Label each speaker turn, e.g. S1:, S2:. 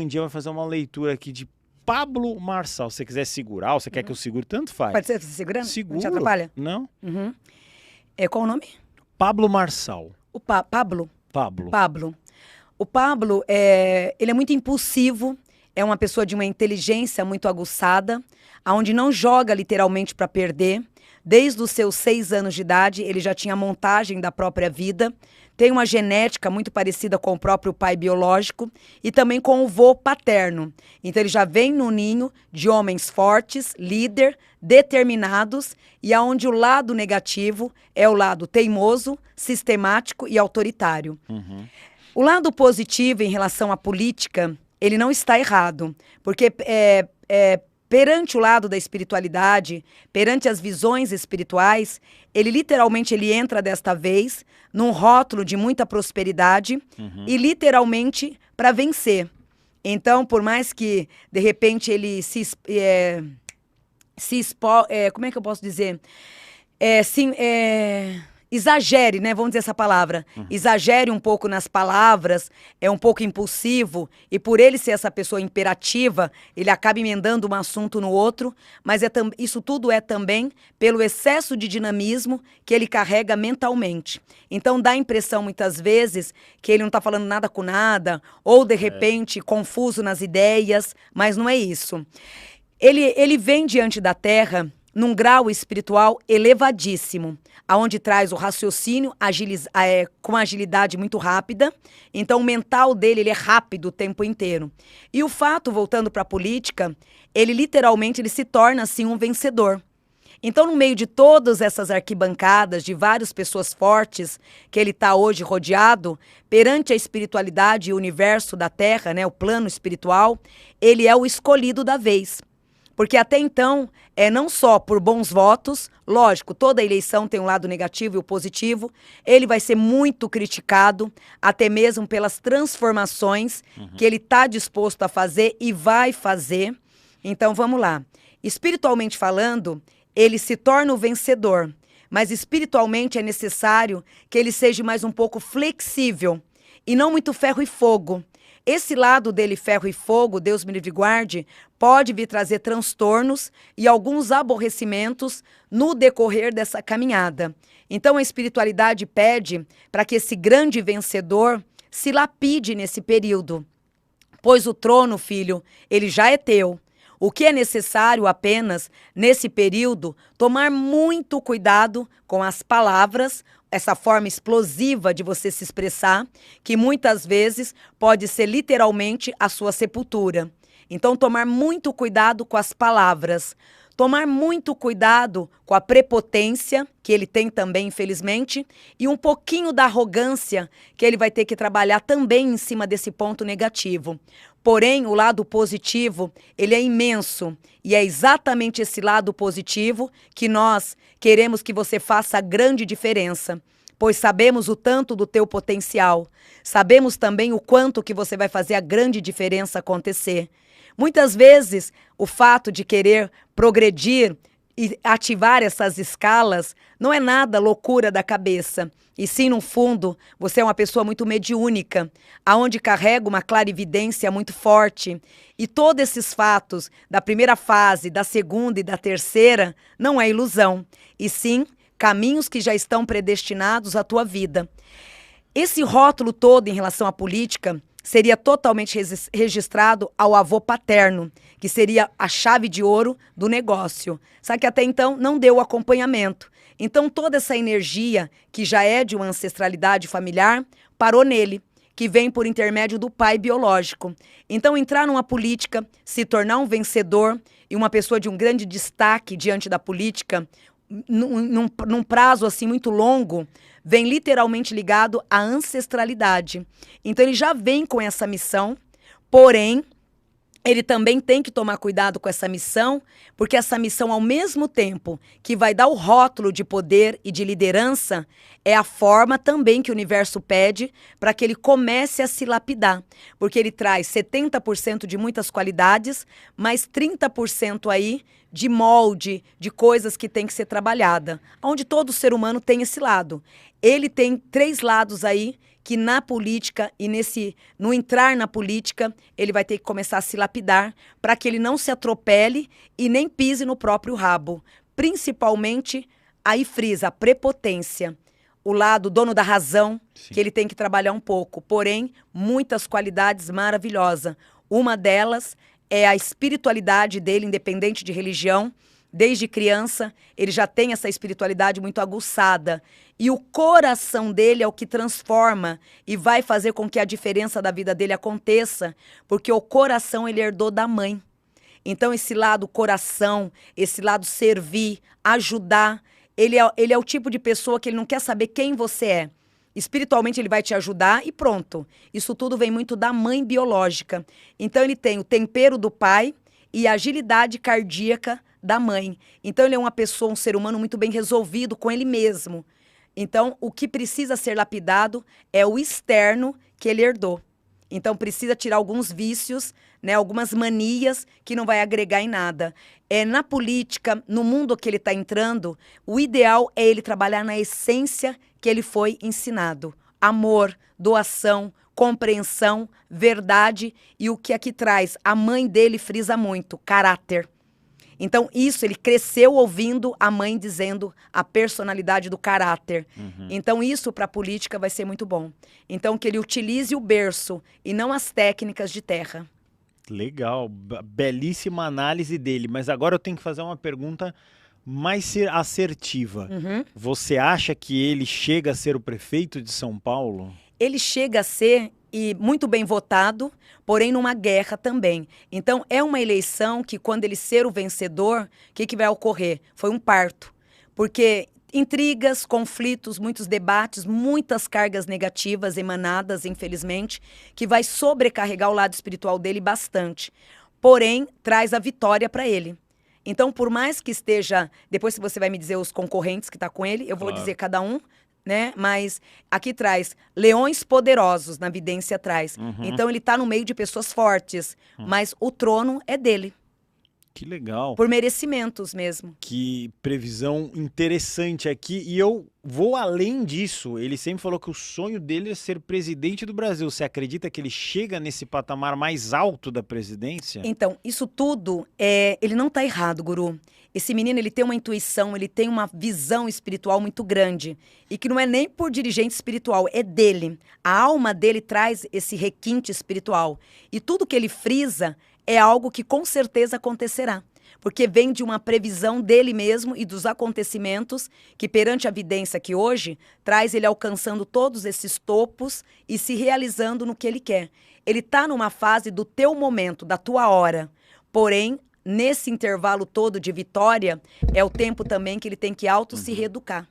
S1: Um dia vai fazer uma leitura aqui de Pablo Marçal. Se você quiser segurar, ou você quer que eu segure, tanto faz.
S2: Pode ser, você segurando?
S1: Seguro.
S2: Não te atrapalha?
S1: Não?
S2: Uhum. Qual o nome?
S1: Pablo Marçal.
S2: Pablo?
S1: Pablo.
S2: Pablo. O Pablo, ele é muito impulsivo, é uma pessoa de uma inteligência muito aguçada, onde não joga literalmente para perder. Desde os seus 6 anos de idade, ele já tinha a montagem da própria vida. Tem uma genética muito parecida com o próprio pai biológico e também com o vô paterno. Então ele já vem no ninho de homens fortes, líder, determinados, e aonde o lado negativo é o lado teimoso, sistemático e autoritário.
S1: Uhum.
S2: O lado positivo em relação à política, ele não está errado, porque perante o lado da espiritualidade, perante as visões espirituais, ele literalmente ele entra desta vez num rótulo de muita prosperidade e literalmente para vencer. Então, por mais que de repente ele como é que eu posso dizer? Exagere, né? Vamos dizer essa palavra. Exagere um pouco nas palavras, é um pouco impulsivo, e por ele ser essa pessoa imperativa, ele acaba emendando um assunto no outro, mas isso tudo é também pelo excesso de dinamismo que ele carrega mentalmente. Então dá a impressão, muitas vezes, que ele não está falando nada com nada, ou de repente confuso nas ideias, mas não é isso. Ele vem diante da Terra num grau espiritual elevadíssimo, aonde traz o raciocínio com agilidade muito rápida. Então o mental dele ele é rápido o tempo inteiro. E o fato, voltando para a política, ele literalmente ele se torna assim um vencedor. Então, no meio de todas essas arquibancadas, de várias pessoas fortes que ele está hoje rodeado, perante a espiritualidade e o universo da Terra, né, o plano espiritual, ele é o escolhido da vez. Porque até então, não só por bons votos, lógico, toda eleição tem um lado negativo e o positivo, ele vai ser muito criticado, até mesmo pelas transformações que ele está disposto a fazer e vai fazer. Então, vamos lá. Espiritualmente falando, ele se torna o vencedor, mas espiritualmente é necessário que ele seja mais um pouco flexível e não muito ferro e fogo. Esse lado dele, ferro e fogo, Deus me livre e guarde, pode vir trazer transtornos e alguns aborrecimentos no decorrer dessa caminhada. Então a espiritualidade pede para que esse grande vencedor se lapide nesse período. Pois o trono, filho, ele já é teu. O que é necessário apenas, nesse período, tomar muito cuidado com as palavras, essa forma explosiva de você se expressar, que muitas vezes pode ser literalmente a sua sepultura. Então, tomar muito cuidado com as palavras. Tomar muito cuidado com a prepotência, que ele tem também, infelizmente, e um pouquinho da arrogância, que ele vai ter que trabalhar também em cima desse ponto negativo. Porém, o lado positivo, ele é imenso. E é exatamente esse lado positivo que nós queremos que você faça a grande diferença. Pois sabemos o tanto do teu potencial. Sabemos também o quanto que você vai fazer a grande diferença acontecer. Muitas vezes, o fato de querer progredir e ativar essas escalas não é nada loucura da cabeça. E sim, no fundo, você é uma pessoa muito mediúnica, aonde carrega uma clarividência muito forte. E todos esses fatos da primeira fase, da segunda e da terceira, não é ilusão. E sim, caminhos que já estão predestinados à tua vida. Esse rótulo todo em relação à política seria totalmente registrado ao avô paterno, que seria a chave de ouro do negócio. Só que até então não deu acompanhamento. Então toda essa energia, que já é de uma ancestralidade familiar, parou nele, que vem por intermédio do pai biológico. Então entrar numa política, se tornar um vencedor e uma pessoa de um grande destaque diante da política, num prazo assim muito longo, vem literalmente ligado à ancestralidade. Então ele já vem com essa missão, porém, ele também tem que tomar cuidado com essa missão, porque essa missão, ao mesmo tempo que vai dar o rótulo de poder e de liderança, é a forma também que o universo pede para que ele comece a se lapidar. Porque ele traz 70% de muitas qualidades, mais 30% aí de molde, de coisas que tem que ser trabalhada. Onde todo ser humano tem esse lado. Ele tem 3 lados aí que na política e no entrar na política, ele vai ter que começar a se lapidar para que ele não se atropele e nem pise no próprio rabo. Principalmente, aí frisa a prepotência, o lado dono da razão,
S1: Sim.
S2: que ele tem que trabalhar um pouco. Porém, muitas qualidades maravilhosas. Uma delas é a espiritualidade dele, independente de religião. Desde criança, ele já tem essa espiritualidade muito aguçada. E o coração dele é o que transforma e vai fazer com que a diferença da vida dele aconteça, porque o coração ele herdou da mãe. Então, esse lado coração, esse lado servir, ajudar, ele é o tipo de pessoa que ele não quer saber quem você é. Espiritualmente ele vai te ajudar e pronto. Isso tudo vem muito da mãe biológica. Então, ele tem o tempero do pai e a agilidade cardíaca da mãe. Então, ele é uma pessoa, um ser humano muito bem resolvido com ele mesmo. Então, o que precisa ser lapidado é o externo que ele herdou. Então, precisa tirar alguns vícios, né, algumas manias que não vai agregar em nada. Na política, no mundo que ele está entrando, o ideal é ele trabalhar na essência que ele foi ensinado. Amor, doação, compreensão, verdade e o que aqui traz. A mãe dele frisa muito, caráter. Então, isso, ele cresceu ouvindo a mãe dizendo a personalidade do caráter. Então, isso para a política vai ser muito bom. Então, que ele utilize o berço e não as técnicas de terra.
S1: Legal, belíssima análise dele. Mas agora eu tenho que fazer uma pergunta mais assertiva. Você acha que ele chega a ser o prefeito de São Paulo?
S2: Ele chega a ser e muito bem votado, porém numa guerra também. Então, é uma eleição que, quando ele ser o vencedor, o que vai ocorrer? Foi um parto. Porque intrigas, conflitos, muitos debates, muitas cargas negativas emanadas, infelizmente, que vai sobrecarregar o lado espiritual dele bastante. Porém, traz a vitória para ele. Então, por mais que esteja... Depois, se você vai me dizer os concorrentes que estão com ele, eu vou dizer cada um, né? Mas aqui traz leões poderosos, na vidência traz. Então, ele está no meio de pessoas fortes, mas o trono é dele.
S1: Que legal.
S2: Por merecimentos mesmo.
S1: Que previsão interessante aqui. E eu vou além disso. Ele sempre falou que o sonho dele é ser presidente do Brasil. Você acredita que ele chega nesse patamar mais alto da presidência?
S2: Então, isso tudo, ele não está errado, Guru. Esse menino, ele tem uma intuição, ele tem uma visão espiritual muito grande. E que não é nem por dirigente espiritual, é dele. A alma dele traz esse requinte espiritual. E tudo que ele frisa é algo que com certeza acontecerá. Porque vem de uma previsão dele mesmo e dos acontecimentos que, perante a vidência que hoje, traz ele alcançando todos esses topos e se realizando no que ele quer. Ele está numa fase do teu momento, da tua hora. Porém, nesse intervalo todo de vitória, é o tempo também que ele tem que se reeducar.